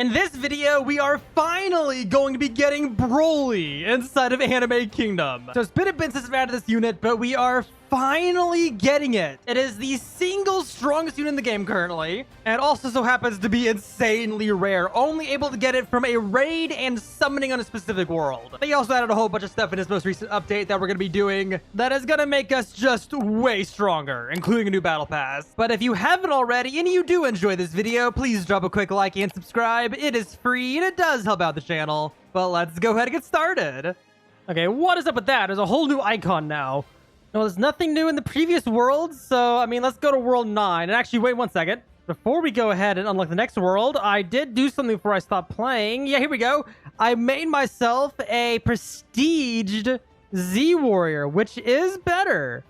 In this video, we are finally going to be getting Broly inside of Anime Kingdom. So it's been a bit since we've added this unit, but we are finally getting it. It is the single strongest unit in the game currently, and also so happens to be insanely rare, only able to get it from a raid and summoning on a specific world. They also added a whole bunch of stuff in this most recent update that we're going to be doing that is going to make us just way stronger, including a new battle pass. But if you haven't already and you do enjoy this video, please drop a quick like and subscribe. It is free and it does help out the channel. But let's go ahead and get started. Okay, what is up with that? There's a whole new icon now. No, there's nothing new in the previous worlds, so, I mean, let's go to World 9. And actually, wait one second. Before we go ahead and unlock the next world, I did do something before I stopped playing. Yeah, here we go. I made myself a prestiged Z Warrior, which is better.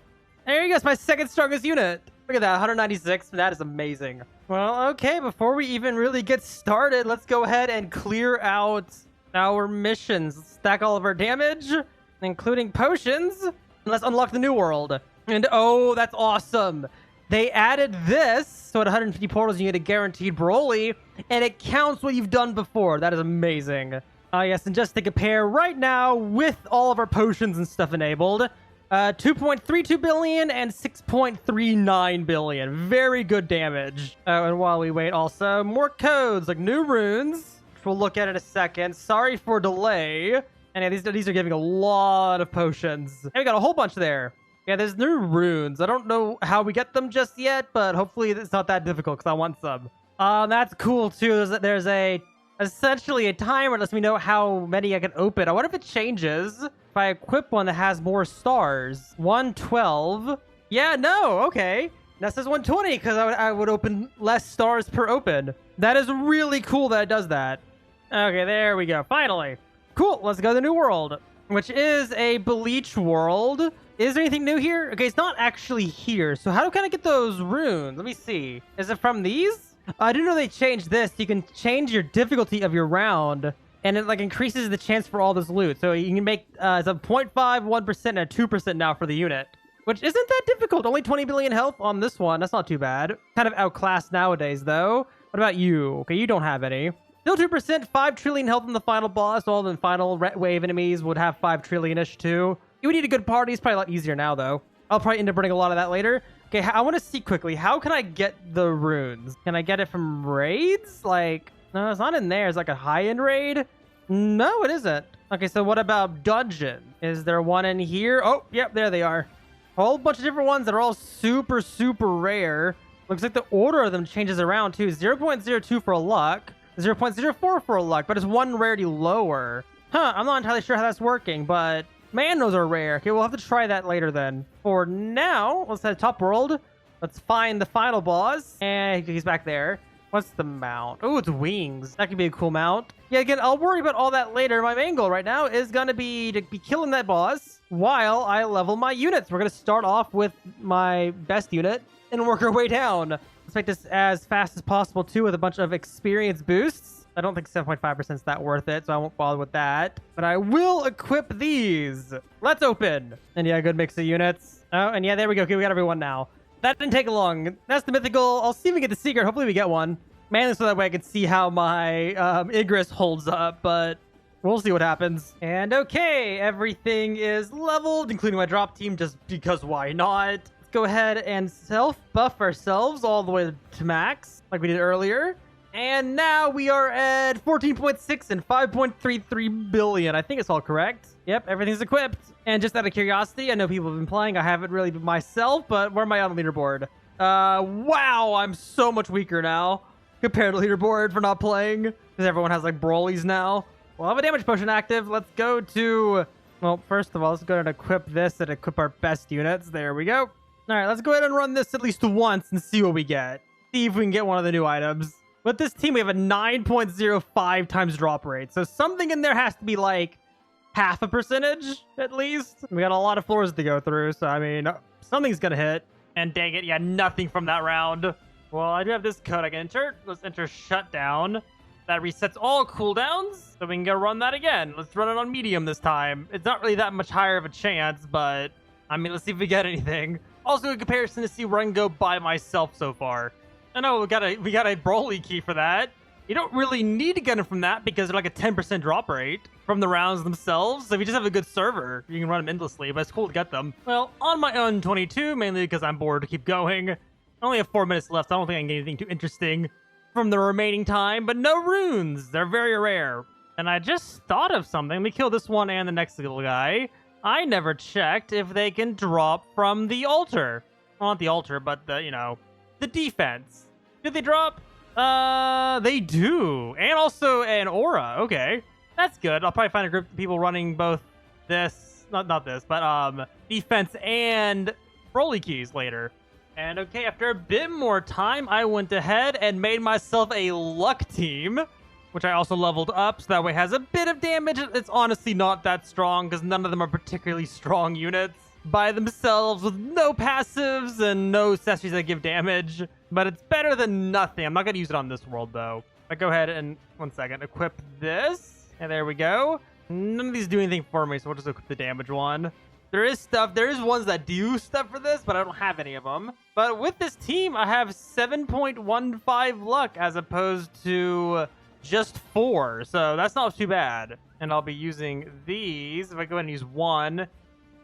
There you go, it's my second strongest unit. Look at that, 196. That is amazing. Well, okay, before we even really get started, let's go ahead and clear out our missions. Stack all of our damage, including potions. Let's unlock the new world. And oh, that's awesome. They added this, so at 150 portals you get a guaranteed Broly, and it counts what you've done before. That is amazing. Yes, and just to compare right now with all of our potions and stuff enabled, 2.32 billion and 6.39 billion. Very good damage. Oh, and while we wait also, more codes like new runes, which we'll look at in a second. Sorry for delay. And yeah, these are giving a lot of potions. And we got a whole bunch there. Yeah, there's new runes. I don't know how we get them just yet, but hopefully it's not that difficult because I want some. That's cool too. There's essentially a timer that lets me know how many I can open. I wonder if it changes if I equip one that has more stars. 112. Yeah, no, okay. That says 120 because I would open less stars per open. That is really cool that it does that. Okay, there we go. Finally. Cool, let's go to the new world, which is a Bleach world. Is there anything new here? Okay, it's not actually here. So how can I get those runes? Let me see. Is it from these? I didn't know they changed this. You can change your difficulty of your round, and it like increases the chance for all this loot. So you can make it's a 0.5, 1%, and a 2% now for the unit, which isn't that difficult. Only 20 billion health on this one. That's not too bad. Kind of outclassed nowadays, though. What about you? Okay, you don't have any. Still 2%, 5 trillion health in the final boss. All the final wave enemies would have 5 trillion-ish too. You would need a good party. It's probably a lot easier now, though. I'll probably end up running a lot of that later. Okay, I want to see quickly. How can I get the runes? Can I get it from raids? Like, no, it's not in there. It's like a high-end raid. No, it isn't. Okay, so what about dungeon? Is there one in here? Oh, yep, there they are. A whole bunch of different ones that are all super, super rare. Looks like the order of them changes around, too. 0.02 for luck. 0.04 for luck, but it's one rarity lower. Huh, I'm not entirely sure how that's working, but man, those are rare. Okay, we'll have to try that later then. For now, let's head to top world. Let's find the final boss. And he's back there. What's the mount? Oh, it's wings. That could be a cool mount. Yeah, again, I'll worry about all that later. My main goal right now is going to be killing that boss while I level my units. We're going to start off with my best unit and work our way down. Let's make this as fast as possible, too, with a bunch of experience boosts. I don't think 7.5% is that worth it, so I won't bother with that. But I will equip these. Let's open. And yeah, good mix of units. Oh, and yeah, there we go. Okay, we got everyone now. That didn't take long. That's the mythical. I'll see if we get the secret. Hopefully we get one. Mainly so that way I can see how my Igris holds up, but we'll see what happens. And okay, everything is leveled, including my drop team, just because why not? Go ahead and self-buff ourselves all the way to max, like we did earlier. And now we are at 14.6 and 5.33 billion. I think it's all correct. Yep, everything's equipped. And just out of curiosity, I know people have been playing. I haven't really been myself, but where am I on the leaderboard? Wow, I'm so much weaker now compared to leaderboard for not playing, because everyone has like Broly's now. Well, I have a damage potion active. Let's go to, well, first of all, let's go ahead and equip this and equip our best units. There we go. All right, let's go ahead and run this at least once and see what we get. See if we can get one of the new items. With this team, we have a 9.05 times drop rate. So something in there has to be like half a percentage at least. We got a lot of floors to go through. So, I mean, something's going to hit. And dang it, yeah, nothing from that round. Well, I do have this code I can enter. Let's enter shutdown. That resets all cooldowns. So we can go run that again. Let's run it on medium this time. It's not really that much higher of a chance, but I mean, let's see if we get anything. Also, in comparison to see where I can go by myself so far. I know we got a Broly key for that. You don't really need to get them from that because they're like a 10% drop rate from the rounds themselves. So if you just have a good server, you can run them endlessly, but it's cool to get them. Well, on my own 22, mainly because I'm bored to keep going. I only have 4 minutes left. I don't think I can get anything too interesting from the remaining time, but no runes. They're very rare. And I just thought of something. Let me kill this one and the next little guy. I never checked if they can drop from the altar. Well, not the altar, but the, you know, the defense. Did they drop? They do. And also an aura. Okay. That's good. I'll probably find a group of people running both this, not this, but defense and Broly keys later. And okay, after a bit more time, I went ahead and made myself a luck team, which I also leveled up, so that way it has a bit of damage. It's honestly not that strong, because none of them are particularly strong units by themselves, with no passives and no accessories that give damage. But it's better than nothing. I'm not going to use it on this world, though. I go ahead and, 1 second, equip this. And there we go. None of these do anything for me, so we'll just equip the damage one. There is ones that do stuff for this, but I don't have any of them. But with this team, I have 7.15 luck as opposed to just 4. So that's not too bad. And I'll be using these. If I go ahead and use one,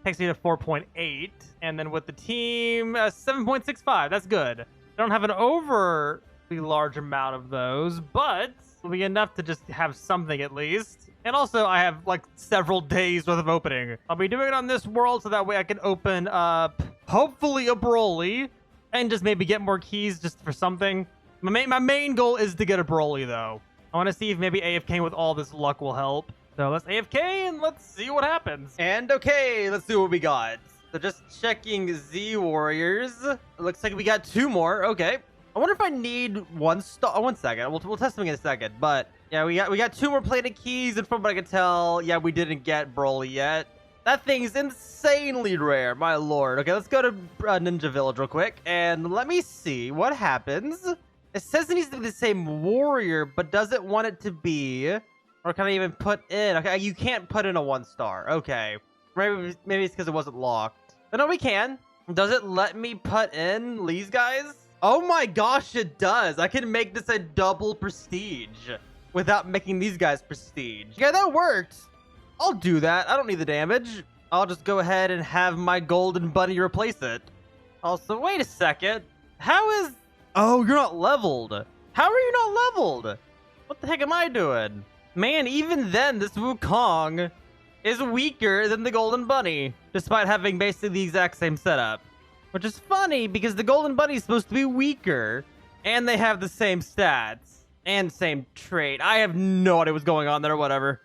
takes me to 4.8. And then with the team, 7.65. That's good. I don't have an overly large amount of those, but it'll be enough to just have something at least. And also, I have, like, several days worth of opening. I'll be doing it on this world so that way I can open up, hopefully, a Broly. And just maybe get more keys just for something. My main goal is to get a Broly, though. I want to see if maybe AFK with all this luck will help. So let's AFK and let's see what happens. And okay, let's see what we got. So just checking Z Warriors. It looks like we got 2 more. Okay. I wonder if I need 1 star. Oh, 1 second. We'll test them in a second. But yeah, we got 2 more plated keys, and from what I can tell, yeah, we didn't get Broly yet. That thing's insanely rare, my lord. Okay, let's go to Ninja Village real quick, and let me see what happens. It says it needs to be the same warrior, but does it want it to be, or can I even put in? Okay, you can't put in a 1 star. Okay, maybe it's because it wasn't locked. But no, we can. Does it let me put in these guys? Oh my gosh, it does. I can make this a double prestige without making these guys prestige. Yeah, that worked. I'll do that. I don't need the damage. I'll just go ahead and have my golden bunny replace it. Also, wait a second. How is... Oh, you're not leveled. How are you not leveled? What the heck am I doing? Man, even then, this Wukong is weaker than the golden bunny, despite having basically the exact same setup. Which is funny, because the golden bunny is supposed to be weaker, and they have the same stats, and same trait. I have no idea what's going on there, whatever.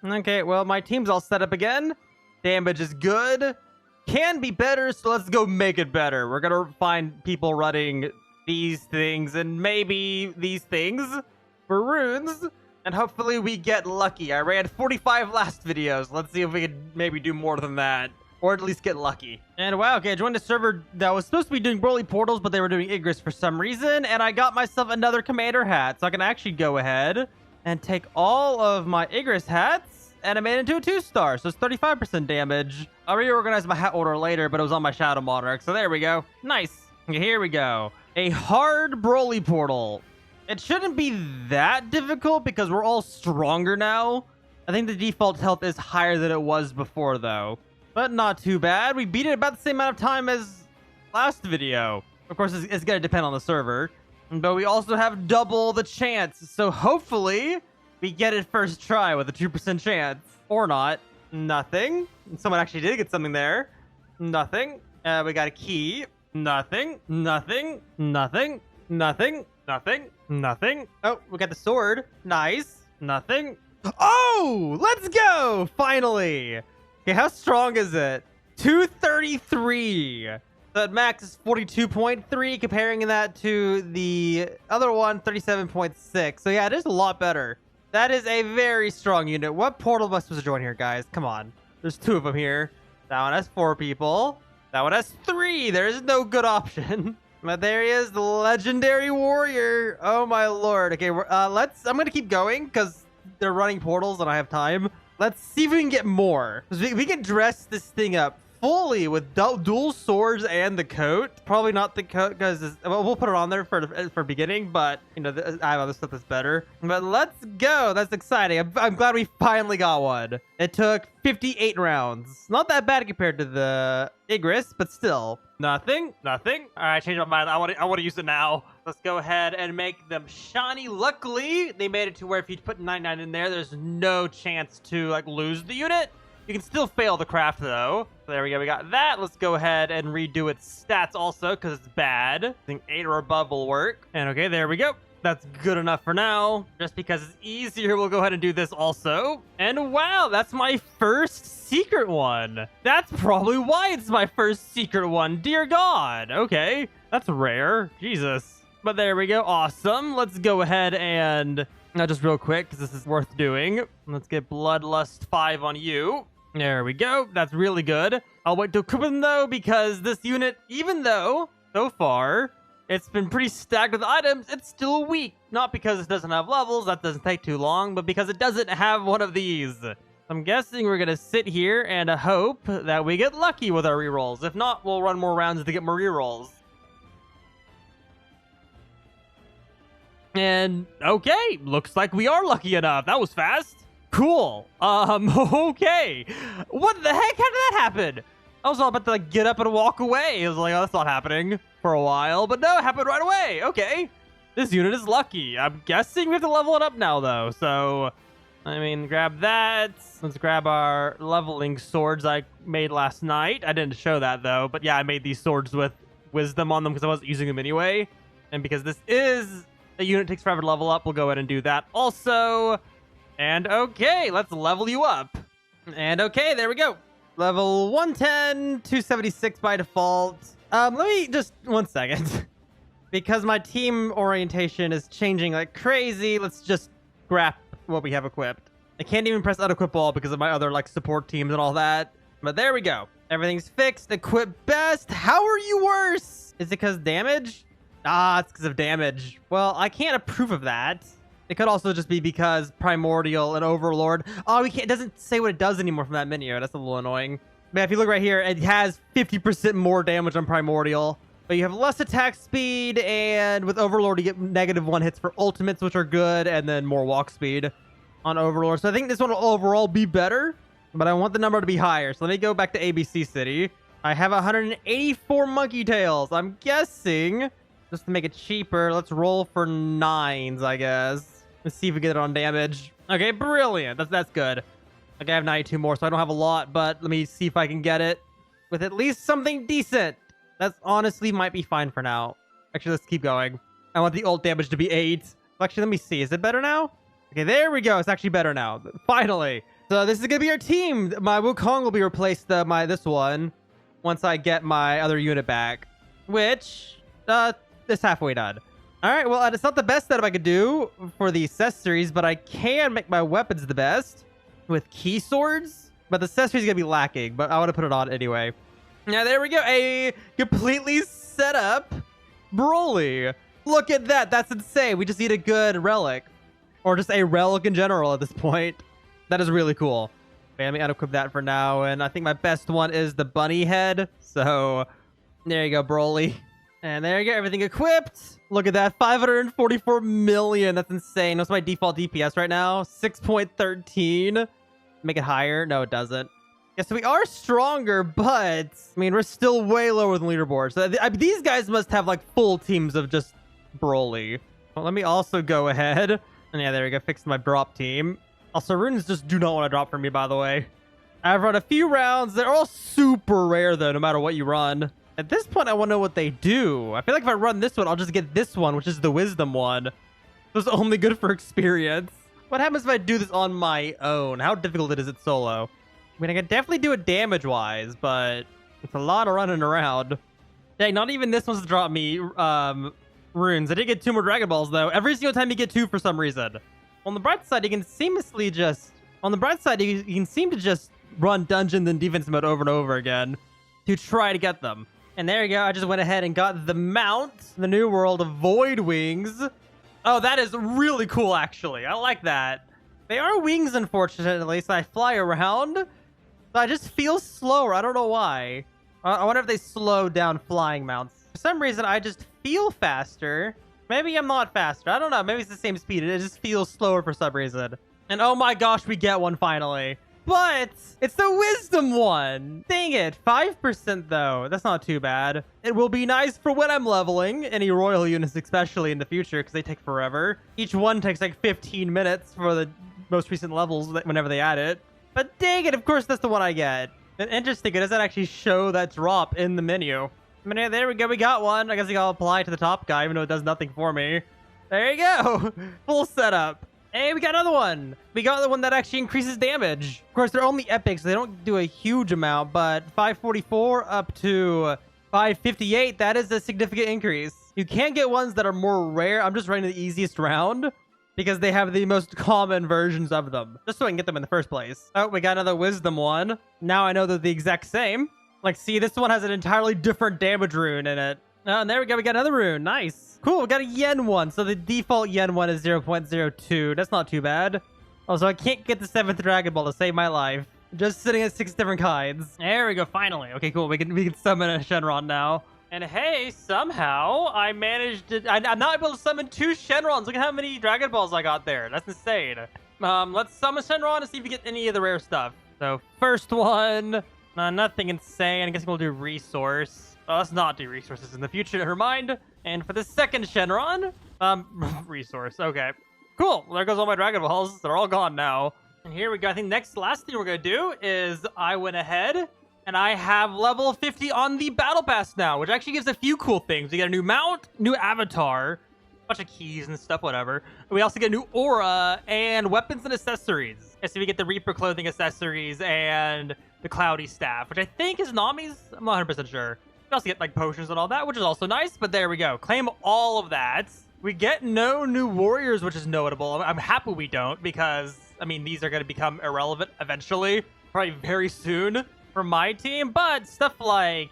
Okay, well, my team's all set up again. Damage is good. Can be better, so let's go make it better. We're gonna find people running these things, and maybe these things for runes, and hopefully we get lucky. I ran 45 last videos. Let's see if we can maybe do more than that. Or at least get lucky. And wow, okay, I joined a server that was supposed to be doing Broly portals, but they were doing Igris for some reason. And I got myself another commander hat. So I can actually go ahead and take all of my Igris hats and I made it into a 2-star. So it's 35% damage. I'll reorganize my hat order later, but it was on my Shadow Monarch. So there we go. Nice. Okay, here we go. A hard Broly portal. It shouldn't be that difficult because we're all stronger now. I think the default health is higher than it was before, though. But not too bad. We beat it about the same amount of time as last video. Of course, it's going to depend on the server. But we also have double the chance. So hopefully, we get it first try with a 2% chance. Or not. Nothing. Someone actually did get something there. Nothing. We got a key. Nothing. Nothing. Nothing. Nothing. Nothing. Nothing. Oh, we got the sword. Nice. Nothing. Oh! Let's go! Finally! Okay, how strong is it? 233. That max is 42.3, comparing that to the other one, 37.6. So yeah, it is a lot better. That is a very strong unit. What portal am I supposed to join here, guys? Come on. There's 2 of them here. That one has 4 people. That one has 3. There is no good option. But there he is, the legendary warrior. Oh my lord. Okay, I'm gonna keep going because they're running portals and I have time. Let's see if we can get more. We can dress this thing up fully with dual swords and the coat. Probably not the coat because we'll put it on there for beginning, but you know, I have other stuff that's better. But let's go. That's exciting. I'm glad we finally got one. It took 58 rounds. Not that bad compared to the Igris, but still. Nothing. All right, change my mind. I want to use it now. Let's go ahead and make them shiny. Luckily, they made it to where if you put 99 in there, there's no chance to like lose the unit. You can still fail the craft though. So there we go. We got that. Let's go ahead and redo its stats also because it's bad. I think 8 or above will work. And okay, there we go. That's good enough for now. Just because it's easier, we'll go ahead and do this also. And wow, that's my first secret one. That's probably why it's my first secret one. Dear God. Okay, that's rare. Jesus. But there we go. Awesome. Let's go ahead and now just real quick because this is worth doing. Let's get Bloodlust 5 on you. There we go. That's really good. I'll wait to equip them though because this unit, even though so far it's been pretty stacked with items, it's still weak. Not because it doesn't have levels, that doesn't take too long, but because it doesn't have one of these. I'm guessing we're going to sit here and hope that we get lucky with our rerolls. If not, we'll run more rounds to get more rerolls. And okay, looks like we are lucky enough. That was fast. Cool. Okay. What the heck? How did that happen? I was all about to like get up and walk away. I was like, oh, that's not happening for a while, but no, it happened right away. Okay. This unit is lucky. I'm guessing we have to level it up now though. So, I mean, grab that. Let's grab our leveling swords I made last night. I didn't show that though, but yeah, I made these swords with wisdom on them because I wasn't using them anyway. And because this is a unit takes forever to level up, we'll go ahead and do that also. And okay, let's level you up. And okay, there we go. Level 110, 276 by default. Let me just 1 second. Because my team orientation is changing like crazy, let's just grab what we have equipped. I can't even press unequip all because of my other like support teams and all that. But there we go. Everything's fixed. Equip best. How are you worse? Is it because damage? Ah, it's because of damage. Well, I can't approve of that. It could also just be because Primordial and Overlord. Oh, we can't. It doesn't say what it does anymore from that menu. That's a little annoying. But if you look right here, it has 50% more damage on Primordial. But you have less attack speed, and with Overlord, you get -1 hits for ultimates, which are good, and then more walk speed on Overlord. So I think this one will overall be better, but I want the number to be higher. So let me go back to ABC City. I have 184 monkey tails. I'm guessing, just to make it cheaper, let's roll for 9s, I guess. Let's see if we get it on damage. Okay, brilliant. That's good. Okay, I have 92 more, so I don't have a lot, but let me see if I can get it with at least something decent. That's honestly might be fine for now. Actually, let's keep going. I want the ult damage to be 8. Actually, let me see. Is it better now? Okay, there we go. It's actually better now. Finally. So this is going to be our team. My Wukong will be replaced this one once I get my other unit back, which is halfway done. All right, well, it's not the best setup I could do for the accessories, but I can make my weapons the best with key swords, but the accessories going to be lacking, but I want to put it on anyway. Now, there we go. A completely set up Broly. Look at that. That's insane. We just need a good relic, or just a relic in general at this point. That is really cool. Okay, let me unequip that for now, and I think my best one is the bunny head. So there you go, Broly. And there you go, everything equipped. Look at that, 544 million. That's insane. What's my default DPS right now? 6.13. Make it higher? No, it doesn't. Yeah, so we are stronger, but I mean, we're still way lower than leaderboard. So these guys must have like full teams of just Broly. Well, let me also go ahead. And yeah, there we go. Fixed my drop team. Also, runes just do not want to drop for me, by the way. I've run a few rounds. They're all super rare, though, no matter what you run. At this point, I want to know what they do. I feel like if I run this one, I'll just get this one, which is the wisdom one. It's only good for experience. What happens if I do this on my own? How difficult is it solo? I mean, I can definitely do it damage-wise, but it's a lot of running around. Dang, not even this one's to drop me runes. I did get 2 more Dragon Balls, though. Every single time you get 2 for some reason. On the bright side, you can seamlessly just... On the bright side, you can seem to just run dungeons and defense mode over and over again to try to get them. And there you go. I just went ahead and got the mount, the new world of Void Wings. Oh, that is really cool, actually. I like that. They are wings, unfortunately, so I fly around. But I just feel slower. I don't know why. I wonder if they slow down flying mounts. For some reason, I just feel faster. Maybe I'm not faster. I don't know. Maybe it's the same speed. It just feels slower for some reason. And oh my gosh, we get one finally. But it's the wisdom one. Dang it. 5% though. That's not too bad. It will be nice for when I'm leveling any royal units, especially in the future, because they take forever. Each one takes like 15 minutes for the most recent levels whenever they add it. But dang it, of course that's the one I get. And interesting, it doesn't actually show that drop in the menu. I mean, there we go, we got one. I guess I'll apply to the top guy, even though it does nothing for me. There you go. Full setup. Hey, we got another one. We got the one that actually increases damage. Of course, they're only epic, so they don't do a huge amount, but 544 up to 558, that is a significant increase. You can get ones that are more rare. I'm just running the easiest round because they have the most common versions of them, just so I can get them in the first place. Oh, we got another wisdom one. Now I know they're the exact same. Like, see, this one has an entirely different damage rune in it. Oh, and there we go. We got another rune. Nice. Cool. We got a yen one. So the default yen one is 0.02. That's not too bad. Also, I can't get the 7th Dragon Ball to save my life. Just sitting at 6 different kinds. There we go. Finally. Okay, cool. We can summon a Shenron now. And hey, somehow I managed to... I'm not able to summon 2 Shenrons. Look at how many Dragon Balls I got there. That's insane. Let's summon Shenron and see if we get any of the rare stuff. So, first one... nothing insane. I guess we'll do resource. Oh, let's not do resources in the future. Never mind. And for the second Shenron, resource. Okay. Cool. Well, there goes all my Dragon Balls. They're all gone now. And here we go. I think last thing we're going to do is I went ahead and I have level 50 on the Battle Pass now, which actually gives a few cool things. We get a new mount, new avatar, a bunch of keys and stuff, whatever. We also get a new aura and weapons and accessories. And so we get the Reaper clothing accessories and the Cloudy Staff, which I think is Nami's. I'm not 100% sure. We also get like potions and all that, which is also nice, but there we go. Claim all of that. We get no new warriors, which is notable. I'm happy we don't because, I mean, these are going to become irrelevant eventually, probably very soon for my team, but stuff like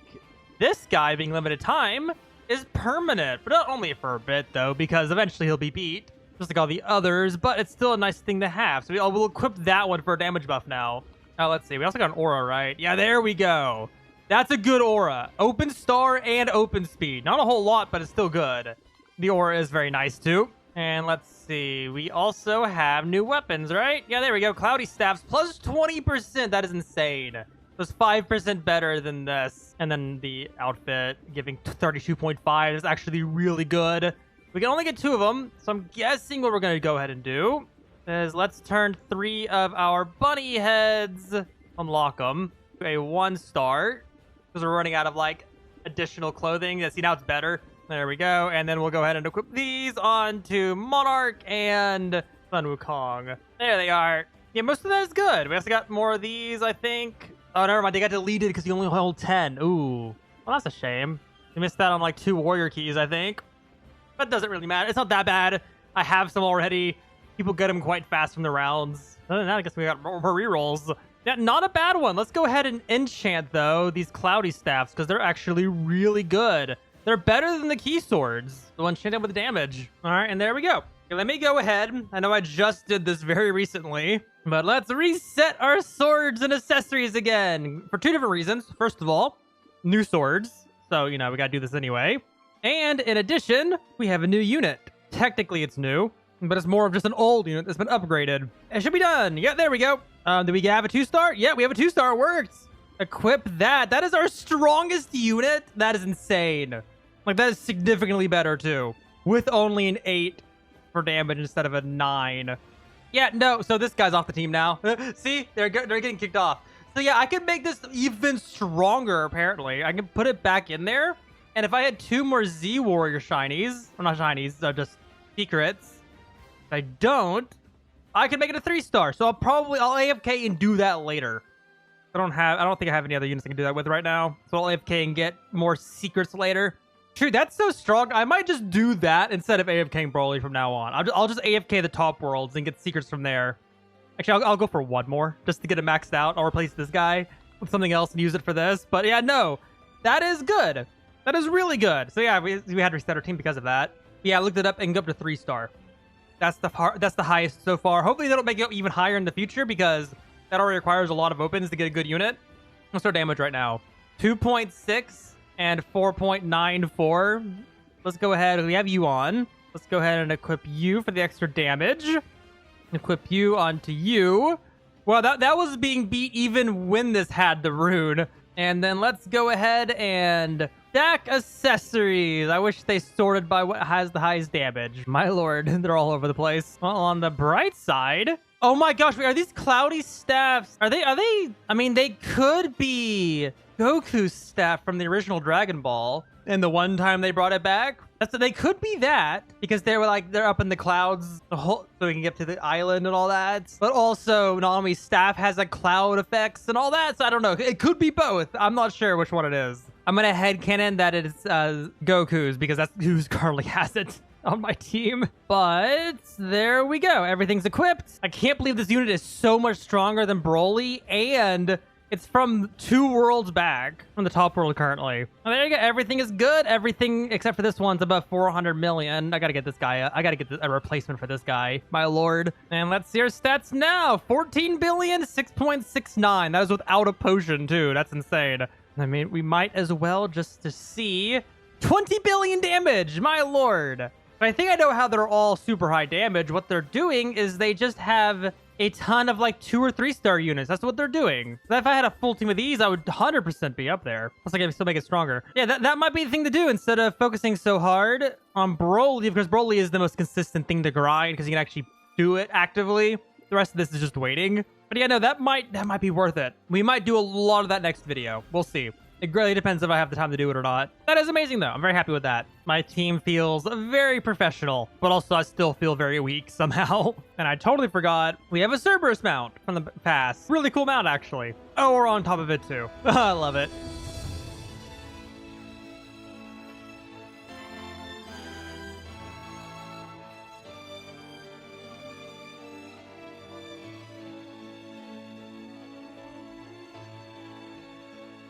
this guy being limited time is permanent, but not only for a bit though, because eventually he'll be beat, just like all the others, but it's still a nice thing to have. So we'll equip that one for a damage buff now. Oh, let's see. We also got an aura, right? Yeah, there we go. That's a good aura. Open star and open speed. Not a whole lot, but it's still good. The aura is very nice too. And let's see. We also have new weapons, right? Yeah, there we go. Cloudy Staffs plus 20%. That is insane. That's 5% better than this. And then the outfit giving 32.5 is actually really good. We can only get 2 of them. So I'm guessing what we're going to go ahead and do is let's turn 3 of our bunny heads, unlock them to a 1-star. Because we're running out of, like, additional clothing. Yeah, see, now it's better. There we go. And then we'll go ahead and equip these onto Monarch and Sun Wukong. There they are. Yeah, most of that is good. We also got more of these, I think. Oh, never mind. They got deleted because you only hold 10. Ooh. Well, that's a shame. You missed out on, like, 2 warrior keys, I think. But it doesn't really matter. It's not that bad. I have some already. People get them quite fast from the rounds. Other than that, I guess we got more rerolls. Yeah, not a bad one. Let's go ahead and enchant, though, these Cloudy Staffs, because they're actually really good. They're better than the Key Swords. They'll enchant them with damage. All right, and there we go. Okay, let me go ahead. I know I just did this very recently, but let's reset our swords and accessories again for 2 different reasons. First of all, new swords. So, you know, we got to do this anyway. And in addition, we have a new unit. Technically, it's new, but it's more of just an old unit that's been upgraded. It should be done. Yeah, there we go. Do we have a 2-star? Yeah, we have a 2-star. It worked. Equip that. That is our strongest unit. That is insane. Like, that is significantly better, too. With only an 8 for damage instead of a 9. Yeah, no. So this guy's off the team now. See? They're getting kicked off. So, yeah, I could make this even stronger, apparently. I can put it back in there. And if I had 2 more Z Warrior shinies, or not shinies, they're just secrets. If I don't, I can make it a 3-star. So I'll AFK and do that later. I don't think I have any other units I can do that with right now. So I'll AFK and get more secrets later. True, that's so strong. I might just do that instead of AFKing Broly from now on. I'll just AFK the top worlds and get secrets from there. Actually, I'll go for 1 more just to get it maxed out. I'll replace this guy with something else and use it for this. But yeah, no, that is good. That is really good. So yeah, we had to reset our team because of that. Yeah, I looked it up and go up to 3-star. That's the highest so far. Hopefully they don't make it even higher in the future because That already requires a lot of opens to get a good unit. What's our damage right now? 2.6 and 4.94. Let's go ahead. We have you on. Let's go ahead and equip you for the extra damage. Equip you onto you. Well, that was being beat even when this had the rune. And then let's go ahead and stack accessories. I wish they sorted by what has the highest damage. My lord, they're all over the place. Well, on the bright side, oh my gosh, are these cloudy staffs? Are they, I mean, they could be Goku's staff from the original Dragon Ball. And the one time they brought it back, they could be that because they were like, they're up in the clouds so we can get to the island and all that. But also Nanami's staff has a cloud effects and all that. So I don't know. It could be both. I'm not sure which one it is. I'm going to headcanon that it's Goku's because that's who currently has it on my team. But there we go. Everything's equipped. I can't believe this unit is so much stronger than Broly, and it's from 2 worlds back from the top world currently. Oh, there you go. Everything is good. Everything except for this one's above 400 million. I gotta get this guy. I gotta get a replacement for this guy. My lord. And let's see our stats now. 14 billion, 6.69. That is without a potion too. That's insane. I mean, we might as well just to see 20 billion damage. My lord. But I think I know how they're all super high damage. What they're doing is they just have a ton of like 2 or 3 star units. That's what they're doing. So if I had a full team of these, I would 100% be up there. Plus, I can still make it stronger. Yeah, that might be the thing to do instead of focusing so hard on Broly, because Broly is the most consistent thing to grind because you can actually do it actively. The rest of this is just waiting. But yeah, no, that might be worth it. We might do a lot of that next video. We'll see. It really depends if I have the time to do it or not. That is amazing, though. I'm very happy with that. My team feels very professional, but also I still feel very weak somehow. And I totally forgot we have a Cerberus mount from the past. Really cool mount, actually. Oh, we're on top of it, too. I love it.